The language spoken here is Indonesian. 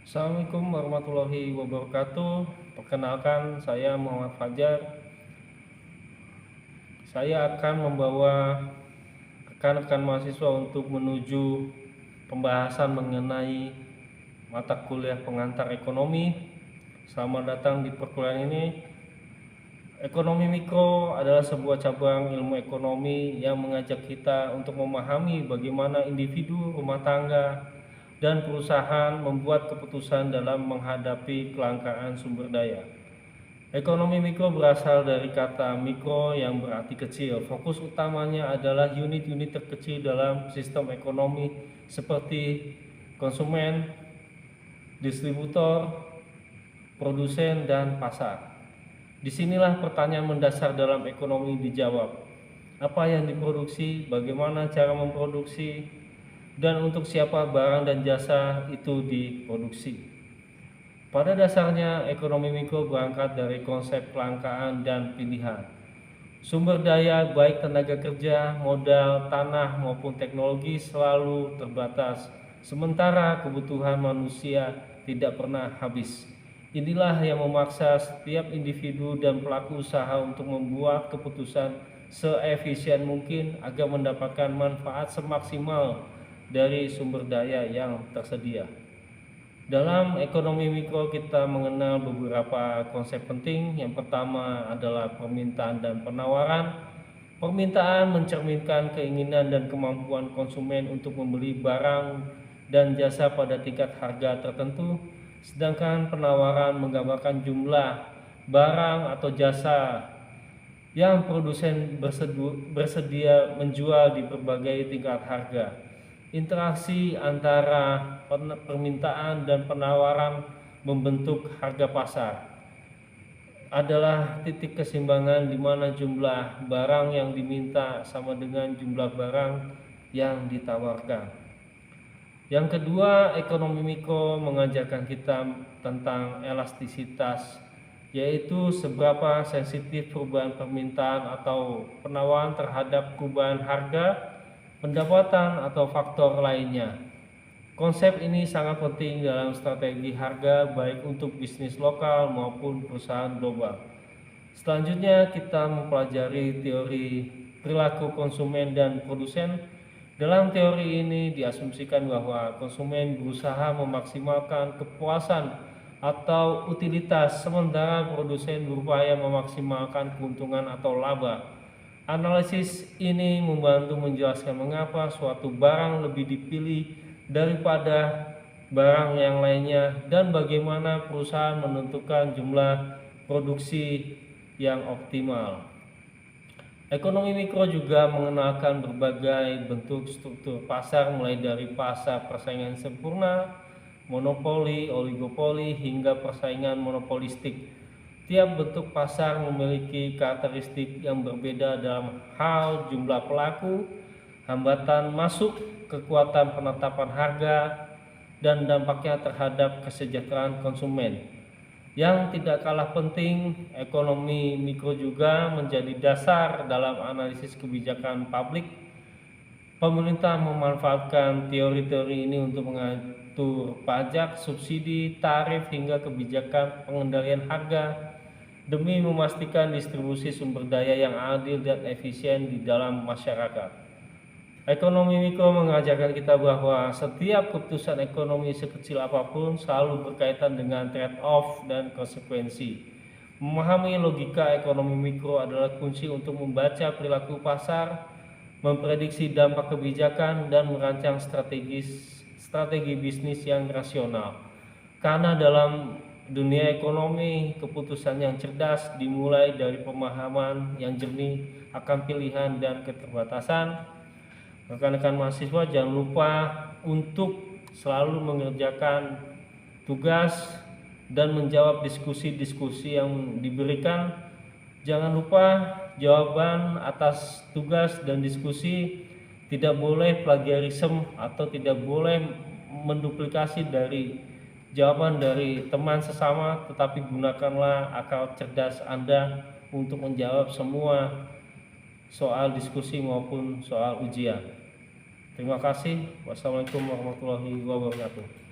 Assalamualaikum warahmatullahi wabarakatuh. Perkenalkan, saya Muhammad Fajar. Saya akan membawa rekan-rekan mahasiswa untuk menuju pembahasan mengenai mata kuliah pengantar ekonomi. Selamat datang di perkuliahan ini. Ekonomi mikro adalah sebuah cabang ilmu ekonomi yang mengajak kita untuk memahami bagaimana individu, rumah tangga, dan perusahaan membuat keputusan dalam menghadapi kelangkaan sumber daya. Ekonomi mikro berasal dari kata mikro yang berarti kecil. Fokus utamanya adalah unit-unit terkecil dalam sistem ekonomi seperti konsumen, distributor, produsen, dan pasar. Disinilah pertanyaan mendasar dalam ekonomi dijawab. Apa yang diproduksi, bagaimana cara memproduksi, dan untuk siapa barang dan jasa itu diproduksi. Pada dasarnya, ekonomi mikro berangkat dari konsep kelangkaan dan pilihan. Sumber daya baik tenaga kerja, modal, tanah maupun teknologi selalu terbatas, sementara kebutuhan manusia tidak pernah habis. Inilah yang memaksa setiap individu dan pelaku usaha untuk membuat keputusan seefisien mungkin agar mendapatkan manfaat semaksimal dari sumber daya yang tersedia. Dalam ekonomi mikro kita mengenal beberapa konsep penting. Yang pertama adalah permintaan dan penawaran. Permintaan mencerminkan keinginan dan kemampuan konsumen untuk membeli barang dan jasa pada tingkat harga tertentu, sedangkan penawaran menggambarkan jumlah barang atau jasa yang produsen bersedia menjual di berbagai tingkat harga. Interaksi antara permintaan dan penawaran membentuk harga pasar. Adalah titik keseimbangan di mana jumlah barang yang diminta sama dengan jumlah barang yang ditawarkan. Yang kedua, ekonomi mikro mengajarkan kita tentang elastisitas, yaitu seberapa sensitif perubahan permintaan atau penawaran terhadap perubahan harga, pendapatan, atau faktor lainnya. Konsep ini sangat penting dalam strategi harga baik untuk bisnis lokal maupun perusahaan global. Selanjutnya kita mempelajari teori perilaku konsumen dan produsen. Dalam teori ini diasumsikan bahwa konsumen berusaha memaksimalkan kepuasan atau utilitas, sementara produsen berupaya memaksimalkan keuntungan atau laba. Analisis ini membantu menjelaskan mengapa suatu barang lebih dipilih daripada barang yang lainnya dan bagaimana perusahaan menentukan jumlah produksi yang optimal. Ekonomi mikro juga mengenalkan berbagai bentuk struktur pasar, mulai dari pasar persaingan sempurna, monopoli, oligopoli, hingga persaingan monopolistik. Tiap bentuk pasar memiliki karakteristik yang berbeda dalam hal jumlah pelaku, hambatan masuk, kekuatan penetapan harga, dan dampaknya terhadap kesejahteraan konsumen. Yang tidak kalah penting, ekonomi mikro juga menjadi dasar dalam analisis kebijakan publik. Pemerintah memanfaatkan teori-teori ini untuk mengatur pajak, subsidi, tarif, hingga kebijakan pengendalian harga demi memastikan distribusi sumber daya yang adil dan efisien di dalam masyarakat. Ekonomi mikro mengajarkan kita bahwa setiap keputusan ekonomi sekecil apapun selalu berkaitan dengan trade-off dan konsekuensi. Memahami logika ekonomi mikro adalah kunci untuk membaca perilaku pasar, memprediksi dampak kebijakan, dan merancang strategi bisnis yang rasional. Karena dalam dunia ekonomi, keputusan yang cerdas dimulai dari pemahaman yang jernih akan pilihan dan keterbatasan. Rekan-rekan mahasiswa jangan lupa untuk selalu mengerjakan tugas dan menjawab diskusi-diskusi yang diberikan. Jangan lupa jawaban atas tugas dan diskusi tidak boleh plagiarisme atau tidak boleh menduplikasi dari jawaban dari teman sesama, tetapi gunakanlah akal cerdas Anda untuk menjawab semua soal diskusi maupun soal ujian. Terima kasih. Wassalamualaikum warahmatullahi wabarakatuh.